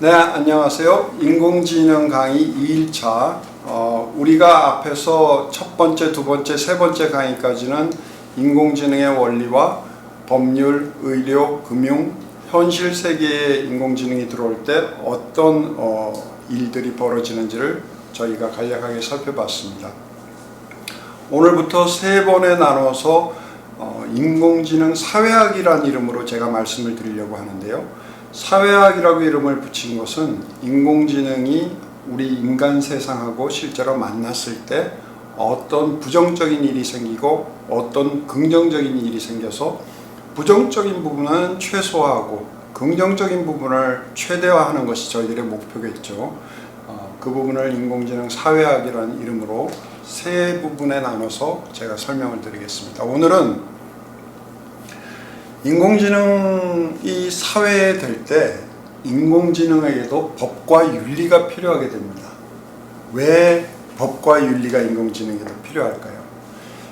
네, 안녕하세요. 인공지능 강의 2일차. 우리가 앞에서 첫 번째, 두 번째, 세 번째 강의까지는 인공지능의 원리와 법률, 의료, 금융, 현실 세계에 인공지능이 들어올 때 어떤 일들이 벌어지는지를 저희가 간략하게 살펴봤습니다. 오늘부터 세 번에 나눠서 인공지능 사회학이라는 이름으로 제가 말씀을 드리려고 하는데요. 사회학이라고 이름을 붙인 것은 인공지능이 우리 인간 세상하고 실제로 만났을 때 어떤 부정적인 일이 생기고 어떤 긍정적인 일이 생겨서 부정적인 부분은 최소화하고 긍정적인 부분을 최대화하는 것이 저희들의 목표겠죠. 그 부분을 인공지능 사회학이라는 이름으로 세 부분에 나눠서 제가 설명을 드리겠습니다. 오늘은 인공지능이 사회에 될 때 인공지능에게도 법과 윤리가 필요하게 됩니다. 왜 법과 윤리가 인공지능에도 필요할까요?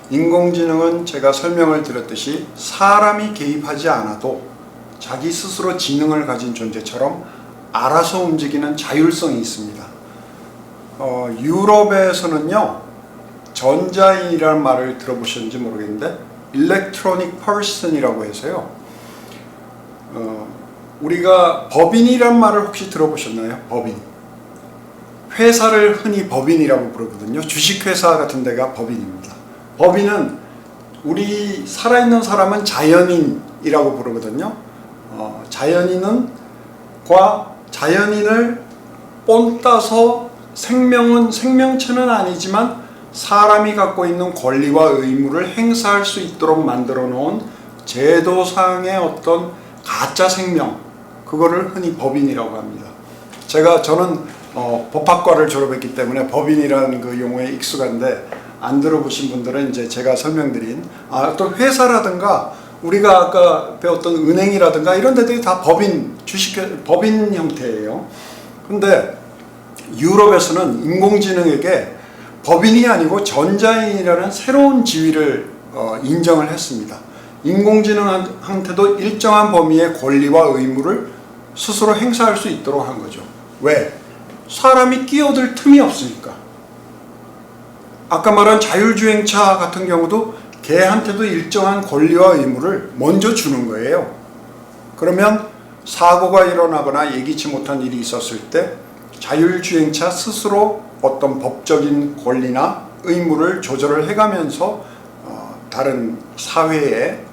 인공지능은 제가 설명을 드렸듯이 사람이 개입하지 않아도 자기 스스로 지능을 가진 존재처럼 알아서 움직이는 자율성이 있습니다. 유럽에서는요, 전자인이라는 말을 들어보셨는지 모르겠는데 electronic person이라고 해서요, 우리가 법인이란 말을 혹시 들어보셨나요? 법인. 회사를 흔히 법인이라고 부르거든요. 주식회사 같은 데가 법인입니다. 법인은 우리 살아있는 사람은 자연인이라고 부르거든요. 자연인을 본따서 생명체는 아니지만 사람이 갖고 있는 권리와 의무를 행사할 수 있도록 만들어 놓은 제도상의 어떤 가짜 생명, 그거를 흔히 법인이라고 합니다. 저는 법학과를 졸업했기 때문에 법인이라는 그 용어에 익숙한데, 안 들어보신 분들은 이제 제가 설명드린 또 회사라든가 우리가 아까 배웠던 은행이라든가 이런 데들이 다 법인 형태예요. 근데 유럽에서는 인공지능에게 법인이 아니고 전자인이라는 새로운 지위를 인정을 했습니다. 인공지능한테도 일정한 범위의 권리와 의무를 스스로 행사할 수 있도록 한 거죠. 왜? 사람이 끼어들 틈이 없으니까. 아까 말한 자율주행차 같은 경우도 걔한테도 일정한 권리와 의무를 먼저 주는 거예요. 그러면 사고가 일어나거나 예기치 못한 일이 있었을 때 자율주행차 스스로 어떤 법적인 권리나 의무를 조절을 해가면서 다른 사회에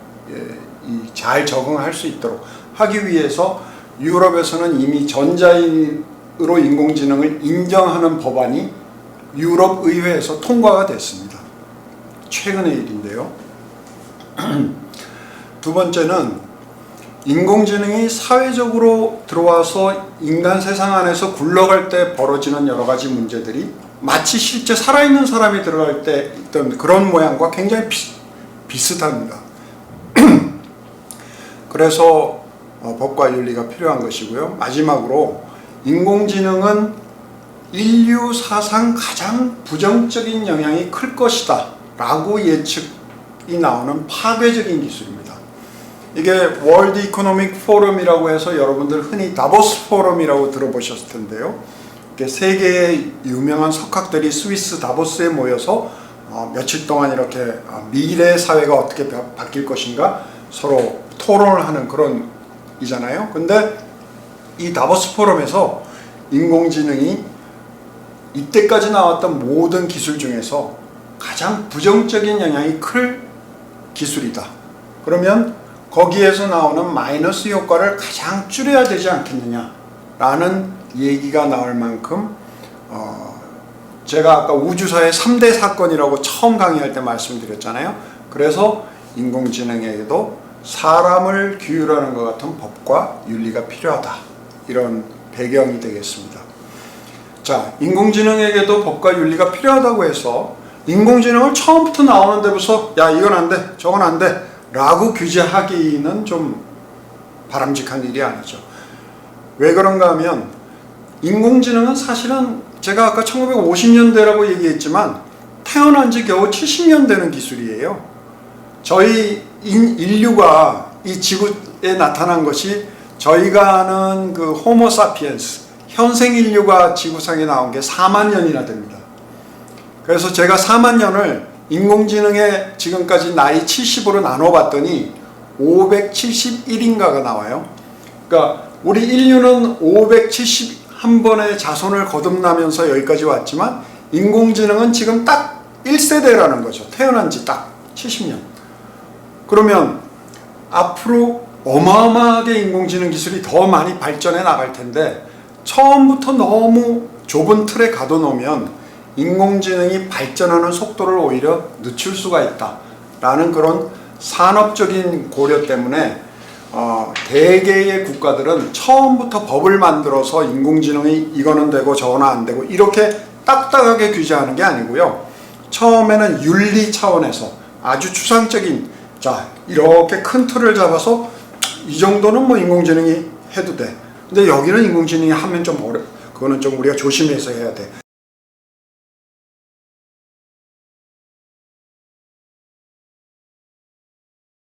잘 적응할 수 있도록 하기 위해서 유럽에서는 이미 전자인으로 인공지능을 인정하는 법안이 유럽 의회에서 통과가 됐습니다. 최근의 일인데요. 두 번째는 인공지능이 사회적으로 들어와서 인간 세상 안에서 굴러갈 때 벌어지는 여러 가지 문제들이 마치 실제 살아있는 사람이 들어갈 때 있던 그런 모양과 굉장히 비슷합니다. 그래서 법과 윤리가 필요한 것이고요. 마지막으로 인공지능은 인류 사상 가장 부정적인 영향이 클 것이다 라고 예측이 나오는 파괴적인 기술입니다. 이게 월드 이코노믹 포럼이라고 해서 여러분들 흔히 다보스 포럼이라고 들어보셨을 텐데요. 세계의 유명한 석학들이 스위스 다보스에 모여서 며칠 동안 이렇게 미래 사회가 어떻게 바뀔 것인가 서로 토론을 하는 그런 이잖아요. 근데 이 다보스 포럼에서 인공지능이 이때까지 나왔던 모든 기술 중에서 가장 부정적인 영향이 클 기술이다. 그러면 거기에서 나오는 마이너스 효과를 가장 줄여야 되지 않겠느냐라는 얘기가 나올 만큼 제가 아까 우주사의 3대 사건이라고 처음 강의할 때 말씀드렸잖아요. 그래서 인공지능에게도 사람을 규율하는 것 같은 법과 윤리가 필요하다. 이런 배경이 되겠습니다. 자, 인공지능에게도 법과 윤리가 필요하다고 해서 인공지능을 처음부터 나오는 데부터 야, 이건 안 돼, 저건 안 돼 라고 규제하기는 좀 바람직한 일이 아니죠. 왜 그런가 하면 인공지능은 사실은 제가 아까 1950년대라고 얘기했지만 태어난 지 겨우 70년 되는 기술이에요. 저희 인류가 이 지구에 나타난 것이 저희가 아는 그 호모 사피엔스, 현생 인류가 지구상에 나온 게 4만 년이나 됩니다. 그래서 제가 4만 년을 인공지능의 지금까지 나이 70으로 나눠봤더니 571인가가 나와요. 그러니까 우리 인류는 571번의 자손을 거듭나면서 여기까지 왔지만 인공지능은 지금 딱 1세대라는 거죠. 태어난 지 딱 70년. 그러면 앞으로 어마어마하게 인공지능 기술이 더 많이 발전해 나갈 텐데 처음부터 너무 좁은 틀에 가둬놓으면 인공지능이 발전하는 속도를 오히려 늦출 수가 있다라는 그런 산업적인 고려 때문에 대개의 국가들은 처음부터 법을 만들어서 인공지능이 이거는 되고 저거는 안 되고 이렇게 딱딱하게 규제하는 게 아니고요. 처음에는 윤리 차원에서 아주 추상적인 자 이렇게 큰 틀을 잡아서 이 정도는 뭐 인공지능이 해도 돼. 근데 여기는 인공지능이 하면 좀 그거는 좀 우리가 조심해서 해야 돼.